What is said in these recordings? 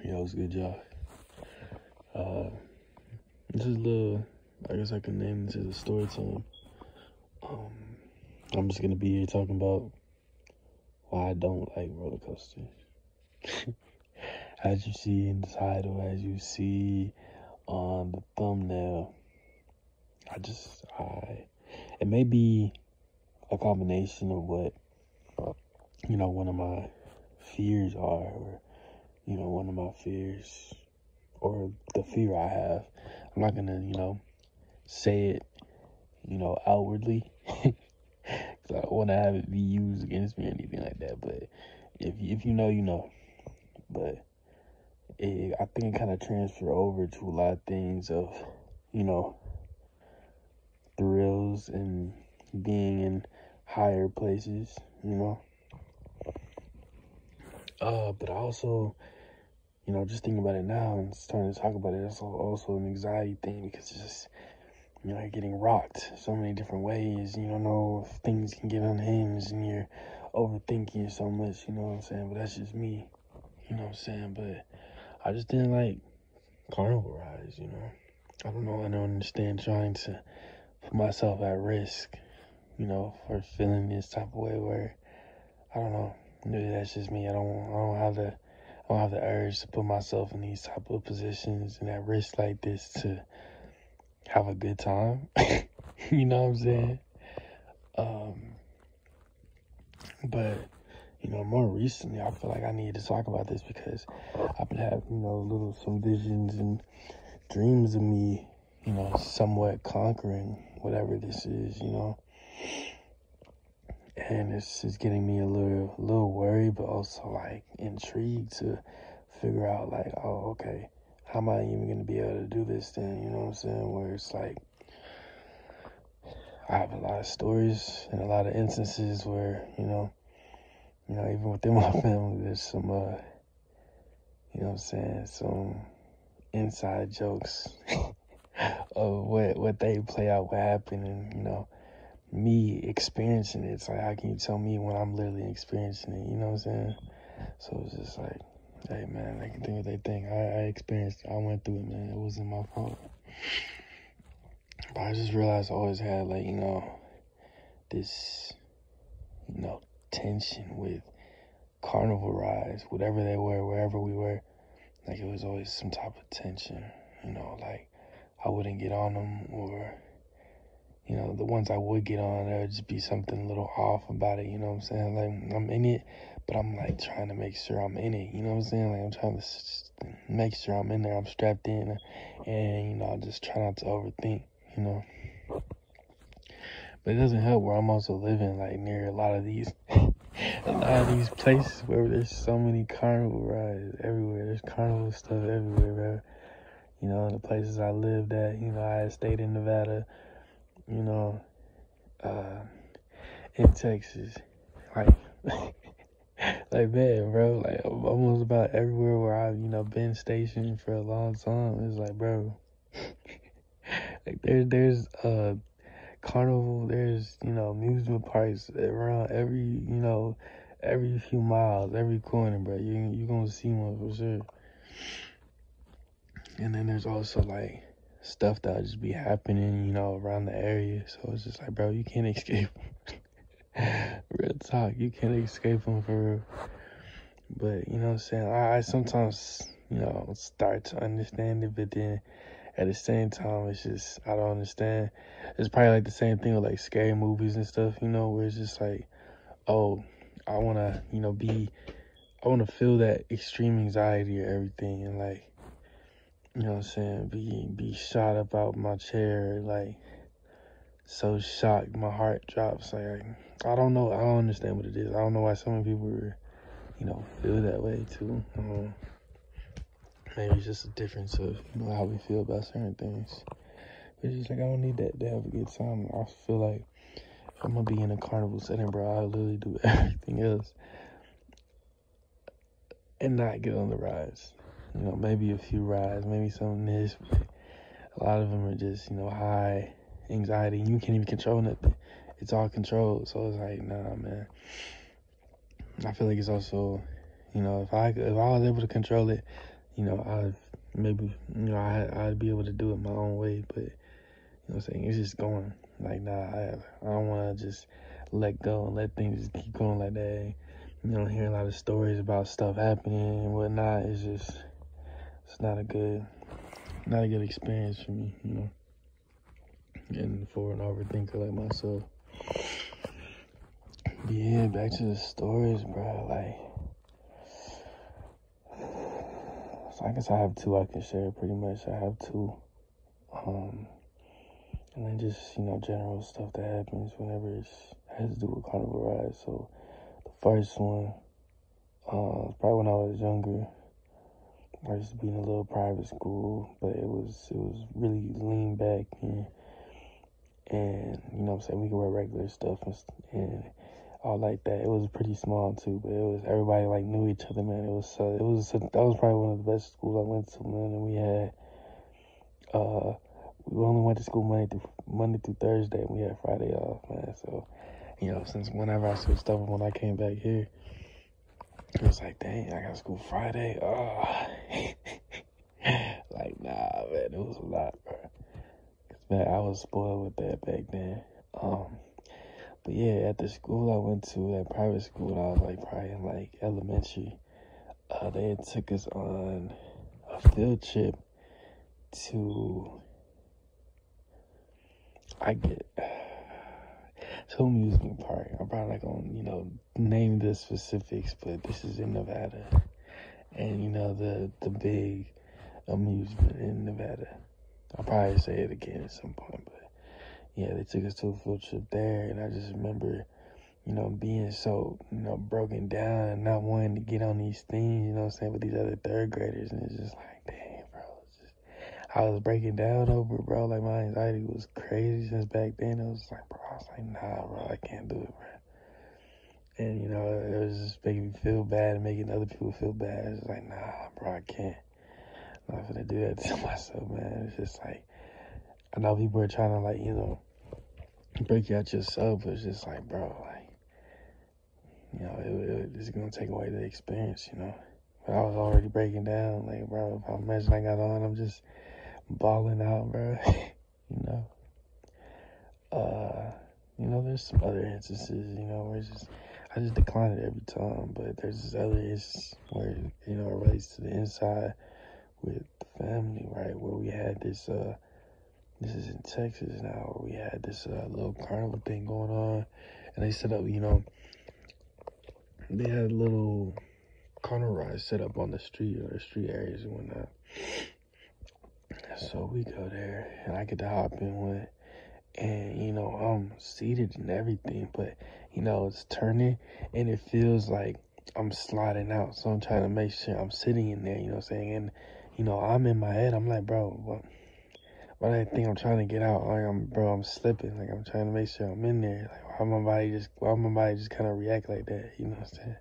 Yo, it's good, y'all. This is I guess I can name this as a story time. I'm just gonna be here talking about why I don't like roller coasters. As you see in the title, as you see on the thumbnail, it may be a combination of what, one of my fears are, or, one of my fears, or the fear I have. I'm not gonna, say it, outwardly, because I don't want to have it be used against me or anything like that. But if you know, you know. But I think it kind of transfer over to a lot of things of, thrills and being in higher places, But I also, just thinking about it now and starting to talk about it, it's also an anxiety thing, because it's just, you're getting rocked so many different ways. You don't know if things can get unhinged and you're overthinking it so much, you know what I'm saying? But that's just me, you know what I'm saying? But I just didn't like carnival rides, I don't know, I don't understand trying to put myself at risk, for feeling this type of way where, I don't know, maybe that's just me. I don't have the urge to put myself in these type of positions and at risk like this to have a good time. You know what I'm saying? But more recently, I feel like I need to talk about this because I've been having, some visions and dreams of me, somewhat conquering whatever this is, and it's just getting me a little worried, but also like intrigued to figure out like, oh, okay, how am I even going to be able to do this then? You know what I'm saying? Where it's like, I have a lot of stories and a lot of instances where, even within my family, there's some, some inside jokes of what they play out, what happened, and, me experiencing it. It's like, how can you tell me when I'm literally experiencing it? You know what I'm saying? So it's just like, hey, man, they can think what they think. I experienced it. I went through it, man. It wasn't my fault. But I just realized I always had, like, this, tension with carnival rides, whatever they were, wherever we were. Like, it was always some type of tension, like I wouldn't get on them, or, the ones I would get on, there would just be something a little off about it, you know what I'm saying? Like, I'm in it, but I'm, like, trying to make sure I'm in it, you know what I'm saying? Like, I'm trying to make sure I'm in there, I'm strapped in, and, I just try not to overthink, But it doesn't help where I'm also living, like, near a lot of these places where there's so many carnival rides everywhere. There's carnival stuff everywhere, bro. The places I lived at, I had stayed in Nevada, in Texas, like, like, man, bro, like, almost about everywhere where I've, been stationed for a long time. It's like, bro, like, there's carnival, there's, amusement parks around every few miles, every corner, bro. You gonna see one for sure. And then there's also, like, stuff that'll just be happening, around the area. So it's just like, bro, you can't escape. Real talk, you can't escape them for real. But, you know what I'm saying? I sometimes, start to understand it, but then at the same time, it's just, I don't understand. It's probably like the same thing with, like, scary movies and stuff, where it's just like, oh, I want to, I want to feel that extreme anxiety or everything, and, like, you know what I'm saying, be shot up out my chair, like, so shocked, my heart drops. Like, I don't know, I don't understand what it is. I don't know why so many people, feel that way too. Maybe it's just a difference of, how we feel about certain things. But it's just like, I don't need that to have a good time. I feel like if I'm gonna be in a carnival setting, bro, I'll literally do everything else and not get on the rides. Maybe a few rides, maybe some this, but a lot of them are just, high anxiety. You can't even control nothing. It's all controlled. So it's like, nah, man. I feel like it's also, if I was able to control it, you know, I'd be able to do it my own way, but, you know what I'm saying, it's just going, like, nah, I don't want to just let go and let things just keep going like that. You know, hearing a lot of stories about stuff happening and whatnot, it's not a good experience for me, you know, and for an overthinker like myself. But yeah, back to the stories, bro, like, so I guess I have two I can share pretty much. I have two, and then just, you know, general stuff that happens whenever it has to do with carnival rides. So the first one, probably when I was younger. I used to be in a little private school, but it was really lean back and you know what I'm saying, we could wear regular stuff and all like that. It was pretty small too, but it was, everybody like knew each other, man. That was probably one of the best schools I went to, man. And we had we only went to school Monday through Thursday, and we had Friday off, man. So, you know, since whenever I switched over when I came back here, it was like, dang, I got school Friday. Like, nah, man, it was a lot, bro. 'Cause, man, I was spoiled with that back then. But yeah, at the school I went to, that private school, I was like probably in like elementary. They had took us on a field trip to, amusement park. I'm probably not gonna, you know, name the specifics, but this is in Nevada. And, you know, the big amusement in Nevada. I'll probably say it again at some point, but yeah, they took us to a field trip there, and I just remember, you know, being so, you know, broken down and not wanting to get on these things, you know what I'm saying, with these other third graders, and it's just like, dang, bro, I was breaking down over it, bro. Like, my anxiety was crazy since back then. It was like, bro, I was like, nah, bro, I can't do it, bro. And, you know, it was just making me feel bad and making other people feel bad. It's like, nah, bro, I can't. I'm not gonna do that to myself, man. It's just like, I know people are trying to, like, you know, break you out yourself, but it's just like, bro, like, you know, it's gonna take away the experience, you know. But I was already breaking down, like, bro, if I imagine I got on, I'm just balling out, bro. You know. You know, there's some other instances, you know, where I just decline it every time, but there's this other instance where, you know, it relates to the inside with the family, right, where we had this is in Texas now, where we had this little carnival thing going on, and they set up, you know, they had a little carnival ride set up on the street, or the street areas and whatnot. So we go there, and I get to hop in one, and, you know, I'm seated and everything, but, you know, it's turning, and it feels like I'm sliding out, so I'm trying to make sure I'm sitting in there, you know what I'm saying, and, you know, I'm in my head, I'm like, bro, what I think I'm trying to get out, like, I'm slipping, like, I'm trying to make sure I'm in there, like, why my body just kind of react like that, you know what I'm saying,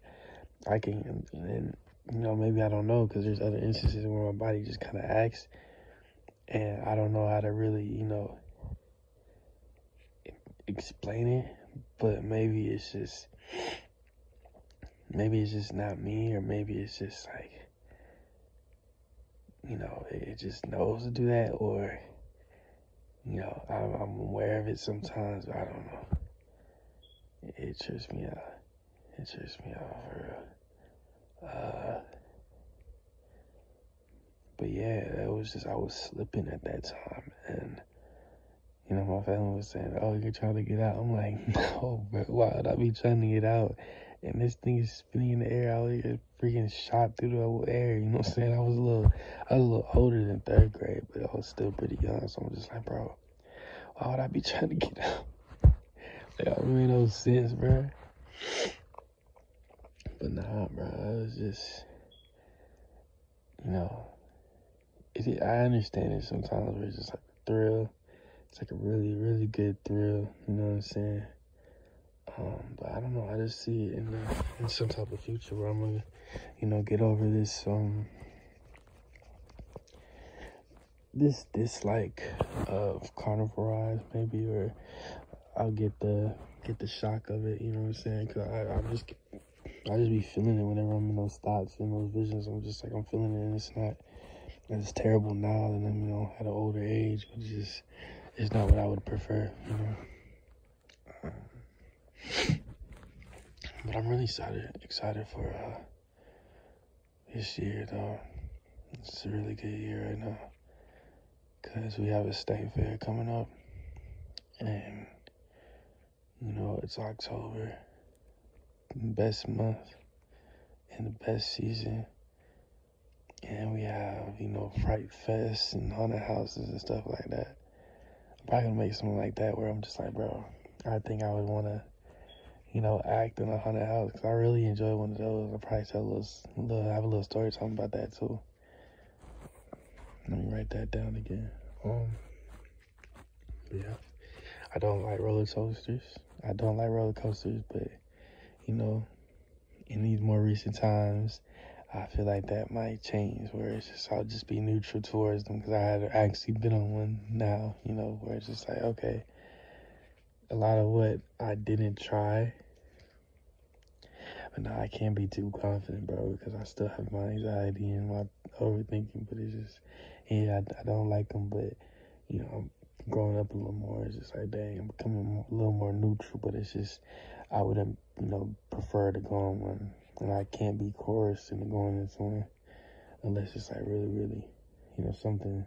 I can, and, you know, maybe I don't know, because there's other instances where my body just kind of acts, and I don't know how to really, you know, explain it, but maybe it's just not me, or maybe it's just like, you know, it just knows to do that, or, you know, I'm aware of it sometimes, I don't know. It trips me out. It trips me out for real. But yeah, that was just, I was slipping at that time, and, you know, my family was saying, oh, you're trying to get out. I'm like, no, bro, why would I be trying to get out? And this thing is spinning in the air. I was just freaking shot through the whole air, you know what I'm saying? I was a little older than third grade, but I was still pretty young, so I'm just like, bro, why would I be trying to get out? Like, I don't make no sense, bro. But nah, bro, it was just, you know, I understand it sometimes where it's just like a thrill. It's like a really, really good thrill, you know what I'm saying? But I don't know, I just see it in some type of future where I'm gonna, you know, get over this, this dislike of carnival rides, maybe, or I'll get the shock of it, you know what I'm saying? Cause I just be feeling it whenever I'm in those thoughts and those visions. I'm just like, I'm feeling it, and it's not as terrible now than I'm, at an older age, but it's not what I would prefer, But I'm really excited for this year, though. It's a really good year right now, because we have a state fair coming up, and, it's October, best month and the best season, and we have, Fright Fest and haunted houses and stuff like that. I'm probably gonna make something like that where I'm just like, bro, I think I would want to, act in a haunted house, because I really enjoy one of those. I'll probably have a little story talking about that too. Let me write that down again. Yeah, I don't like roller coasters. But, in these more recent times, I feel like that might change, where it's just, I'll just be neutral towards them, because I had actually been on one now, where it's just like, okay, a lot of what I didn't try, but now I can't be too confident, bro, because I still have my anxiety and my overthinking, but it's just, I don't like them, but, I'm growing up a little more. It's just like, dang, I'm becoming a little more neutral, but it's just, I would, prefer to go on one, and I can't be coerced into going into one unless it's like really, really, something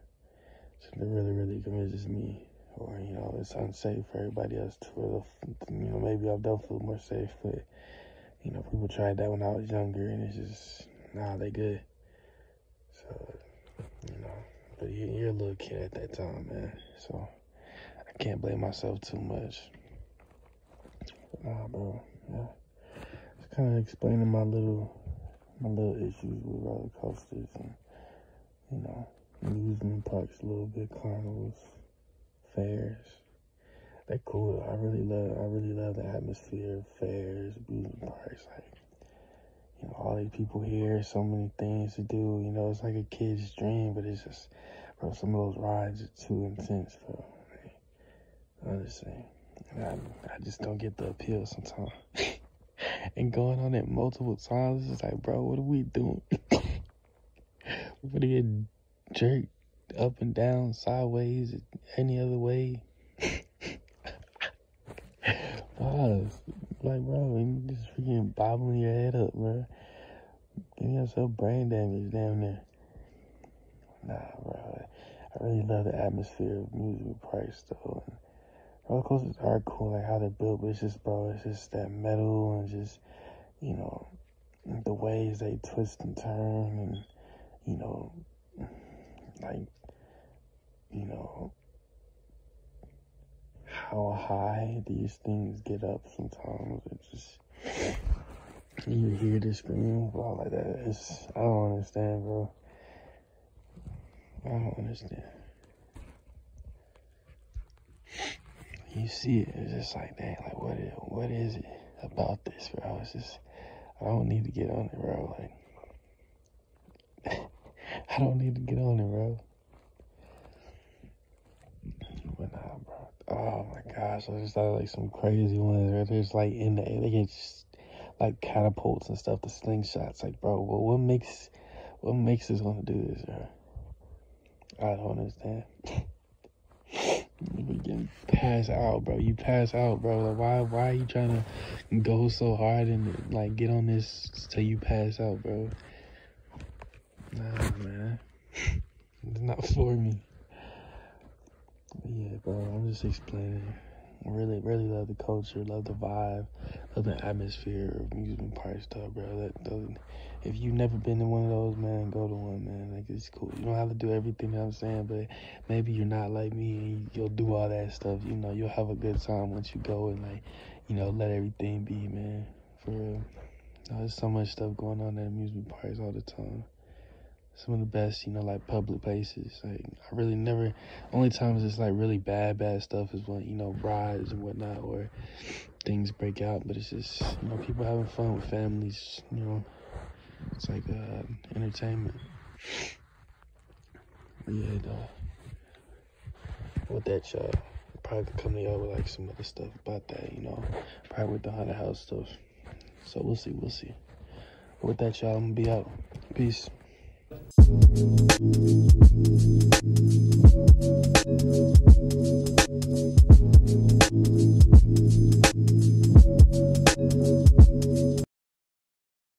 really, really convinces me, or, it's unsafe for everybody else to, maybe they'll feel more safe, but, people tried that when I was younger, and it's just, nah, they good. So, but you're a little kid at that time, man, so I can't blame myself too much. But nah, bro, yeah. Just kind of explaining my little issues with roller coasters and, amusement parks a little bit, carnivals, fairs. They're cool. I really love the atmosphere of fairs, amusement parks. Like, all these people here, so many things to do. It's like a kid's dream, but it's just, bro, some of those rides are too intense, bro. I'm just saying. I just don't get the appeal sometimes. And going on it multiple times, it's just like, bro, what are we doing? We're gonna get jerked up and down, sideways, any other way. Pause. Like, bro, you just freaking bobbling your head up, bro. Giving yourself brain damage down there. Nah, bro. I really love the atmosphere of amusement parks, though. And roller coasters are cool, like how they're built, but it's just, bro, it's just that metal and just, the ways they twist and turn, and, like, how high these things get up sometimes. It just, you hear the scream, blah, like that. I don't understand, bro. I don't understand. You see it, it's just like, dang, like, what is it about this, bro? It's just, I don't need to get on it, bro. Like, I don't need to get on it, bro. But nah, bro. Oh my gosh, I just thought like some crazy ones where there's like in the air, they get like catapults and stuff, the slingshots. Like, bro, well, what makes us want to do this, bro? I don't understand. You can pass out, bro. You pass out, bro. Like, why are you trying to go so hard and like get on this till you pass out, bro? Nah, man. It's not for me. Yeah, bro, I'm just explaining. I really, really love the culture, love the vibe, love the atmosphere of amusement park stuff, bro. If you've never been to one of those, man, go to one, man. Like, it's cool. You don't have to do everything I'm saying, but maybe you're not like me and you'll do all that stuff. You'll have a good time once you go and, like, let everything be, man. For real. There's so much stuff going on at amusement parks all the time. Some of the best, like, public places. Like, I really never, only times it's, like, really bad stuff is when, rides and whatnot, or things break out. But it's just, people having fun with families, it's like, entertainment. But yeah, with that, y'all, probably can come to y'all with, like, some other stuff about that, probably with the haunted house stuff. So we'll see. With that, y'all, I'm gonna be out. Peace.